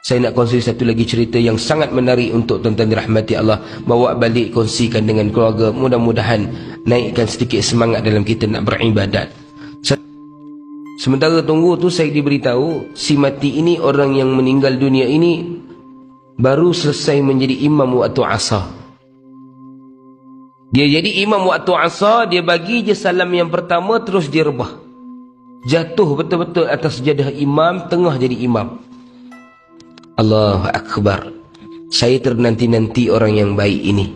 Saya nak kongsi satu lagi cerita yang sangat menarik untuk tuan-tuan dirahmati Allah. Bawa balik, kongsikan dengan keluarga. Mudah-mudahan naikkan sedikit semangat dalam kita nak beribadat. Sementara tunggu tu saya diberitahu, si mati ini, orang yang meninggal dunia ini, baru selesai menjadi imam waktu asar. Dia jadi imam waktu asar, dia bagi je salam yang pertama, terus dia rebah. Jatuh betul-betul atas sejadah imam, tengah jadi imam. Allahu Akbar. Saya ternanti-nanti orang yang baik ini.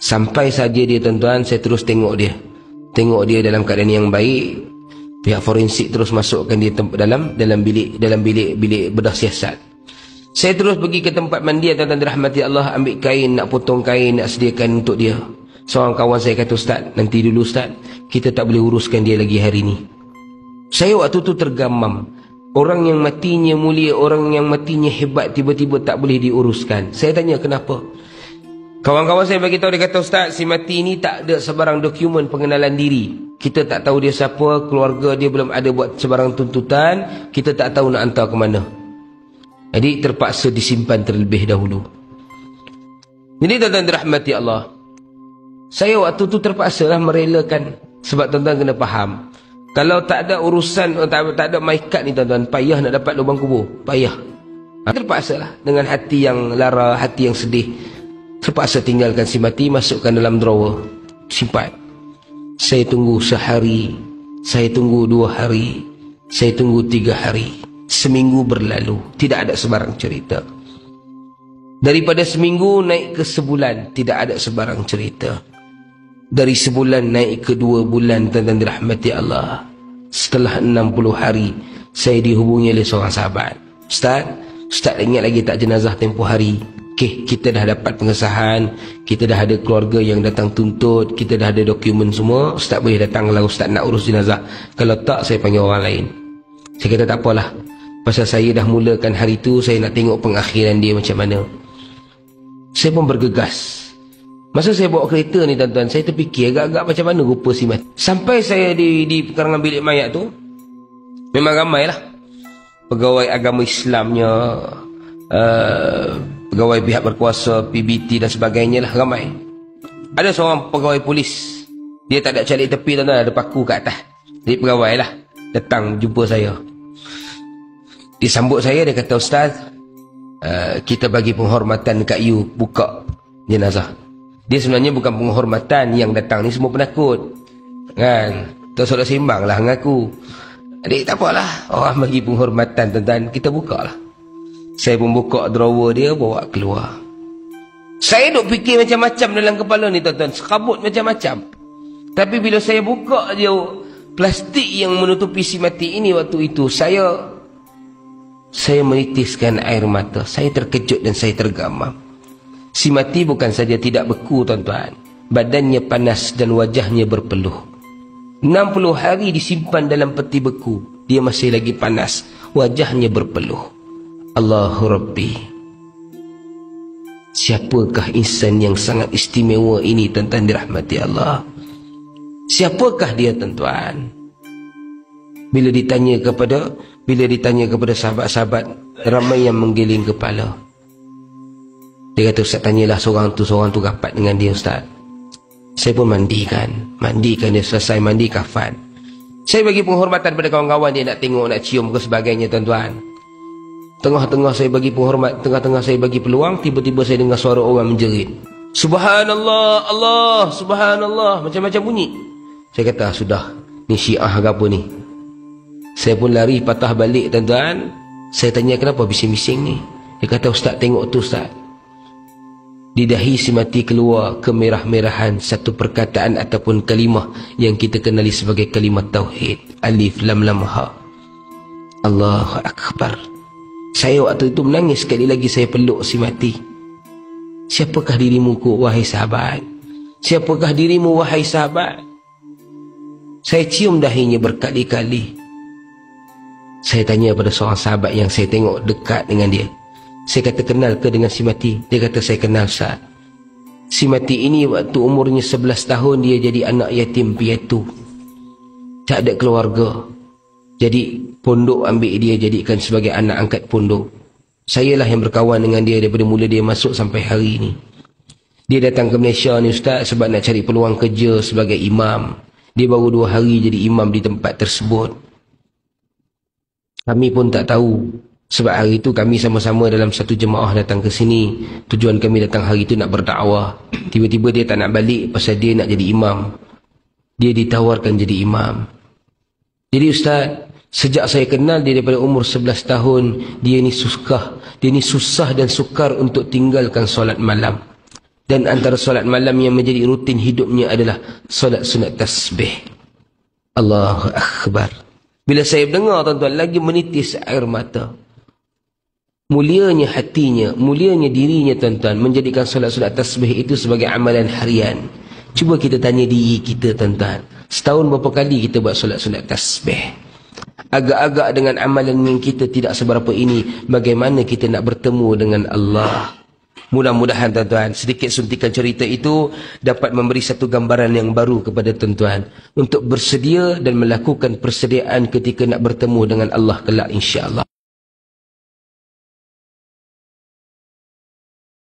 Sampai saja dia tuan-tuan, saya terus tengok dia. Tengok dia dalam keadaan yang baik. Pihak forensik terus masukkan dia dalam bilik bedah siasat. Saya terus pergi ke tempat mandi, tuan-tuan dirahmati Allah, ambil kain, nak potong kain, nak sediakan untuk dia. Seorang kawan saya kata, "Ustaz, nanti dulu Ustaz, kita tak boleh uruskan dia lagi hari ni." Saya waktu tu tergamam. Orang yang matinya mulia, orang yang matinya hebat, tiba-tiba tak boleh diuruskan. Saya tanya kenapa. Kawan-kawan saya bagi tahu, dia kata, "Ustaz, si mati ni tak ada sebarang dokumen pengenalan diri. Kita tak tahu dia siapa, keluarga dia belum ada buat sebarang tuntutan, kita tak tahu nak hantar ke mana. Jadi terpaksa disimpan terlebih dahulu." Jadi tuan-tuan dirahmati Allah, saya waktu tu terpaksalah merelakan. Sebab tuan-tuan kena faham, kalau tak ada urusan, tak ada maikat ni tuan-tuan, payah nak dapat lubang kubur, payah. Terpaksalah dengan hati yang lara, hati yang sedih, terpaksa tinggalkan si mati, masukkan dalam drawer, simpan. Saya tunggu sehari, saya tunggu 2 hari, saya tunggu 3 hari. Seminggu berlalu, tidak ada sebarang cerita. Daripada seminggu naik ke sebulan, tidak ada sebarang cerita. Dari sebulan naik ke 2 bulan, tuan-tuan dirahmati Allah. Setelah 60 hari, saya dihubungi oleh seorang sahabat. Ustaz ingat lagi tak jenazah tempoh hari? Okey, kita dah dapat pengesahan, kita dah ada keluarga yang datang tuntut, kita dah ada dokumen semua. Ustaz boleh datang kalau Ustaz nak urus jenazah. Kalau tak, saya panggil orang lain. Saya kata tak apalah, pasal saya dah mulakan hari tu, saya nak tengok pengakhiran dia macam mana. Saya pun bergegas. Masa saya bawa kereta ni tuan-tuan, saya terfikir agak-agak macam mana rupa si mati. Sampai saya di pekarangan bilik mayat tu, memang ramailah pegawai agama Islamnya, pegawai pihak berkuasa, PBT dan sebagainya lah, ramai. Ada seorang pegawai polis, dia tak ada calik tepi tuan-tuan, ada paku kat atas. Jadi pegawai lah datang jumpa saya. Dia sambut saya, dia kata, "Ustaz, kita bagi penghormatan dekat you, buka jenazah." Dia sebenarnya bukan penghormatan, yang datang ni semua penakut, kan? Terus seimbang lah dengan aku. Adik, tak apalah, orang bagi penghormatan tuan-tuan, kita buka lah. Saya pun buka drawer dia, bawa keluar. Saya duk fikir macam-macam dalam kepala ni tuan-tuan, sekabut macam-macam. Tapi bila saya buka je plastik yang menutupi si mati ini waktu itu, saya menitiskan air mata. Saya terkejut dan saya tergamam. Si mati bukan saja tidak beku tuan-tuan, badannya panas dan wajahnya berpeluh. 60 hari disimpan dalam peti beku, dia masih lagi panas, wajahnya berpeluh. Allahu Rabbi, siapakah insan yang sangat istimewa ini tuan-tuan dirahmati Allah? Siapakah dia tuan-tuan? Bila ditanya kepada sahabat-sahabat, ramai yang menggiling kepala. Dia kata, "Ustaz, tanyalah seorang tu rapat dengan dia Ustaz." Saya pun mandikan dia, selesai mandi kafan. Saya bagi penghormatan pada kawan-kawan dia, nak tengok, nak cium ke sebagainya tuan-tuan. Tengah-tengah saya bagi penghormat, tengah-tengah saya bagi peluang, tiba-tiba saya dengar suara orang menjerit. Subhanallah, Allah, subhanallah, macam-macam bunyi. Saya kata, sudah, ni Syiah ke apa ni? Saya pun lari patah balik tuan-tuan. Saya tanya, kenapa bising-bising ni? Dia kata, "Ustaz, tengok tu Ustaz." Di dahi si mati keluar kemerah-merahan satu perkataan ataupun kalimah yang kita kenali sebagai kalimah tauhid. Alif lam lam ha. Allahu Akbar. Saya waktu itu menangis, sekali lagi saya peluk si mati. Siapakah dirimu wahai sahabat? Siapakah dirimu wahai sahabat? Saya cium dahinya berkali-kali. Saya tanya pada seorang sahabat yang saya tengok dekat dengan dia. Saya kata, "Kenal ke dengan si mati?" Dia kata, "Saya kenal Ustaz. Si mati ini waktu umurnya 11 tahun dia jadi anak yatim piatu. Tak ada keluarga. Jadi pondok ambil dia jadikan sebagai anak angkat pondok. Sayalah yang berkawan dengan dia daripada mula dia masuk sampai hari ini. Dia datang ke Malaysia ni Ustaz sebab nak cari peluang kerja sebagai imam. Dia baru 2 hari jadi imam di tempat tersebut. Kami pun tak tahu. Sebab hari itu kami sama-sama dalam satu jemaah datang ke sini. Tujuan kami datang hari itu nak berdakwah. Tiba-tiba dia tak nak balik pasal dia nak jadi imam. Dia ditawarkan jadi imam. Jadi Ustaz, sejak saya kenal dia daripada umur 11 tahun, dia ni susah dan sukar untuk tinggalkan solat malam. Dan antara solat malam yang menjadi rutin hidupnya adalah solat sunat tasbih. Allahu Akbar. Bila saya dengar tuan-tuan, lagi menitis air mata. Mulianya hatinya, mulianya dirinya tuan-tuan, menjadikan solat-solat tasbih itu sebagai amalan harian. Cuba kita tanya diri kita tuan-tuan, setahun berapa kali kita buat solat-solat tasbih? Agak-agak dengan amalan yang kita tidak seberapa ini, bagaimana kita nak bertemu dengan Allah? Mudah-mudahan tuan-tuan, sedikit suntikan cerita itu dapat memberi satu gambaran yang baru kepada tuan-tuan untuk bersedia dan melakukan persediaan ketika nak bertemu dengan Allah kelak insya-Allah.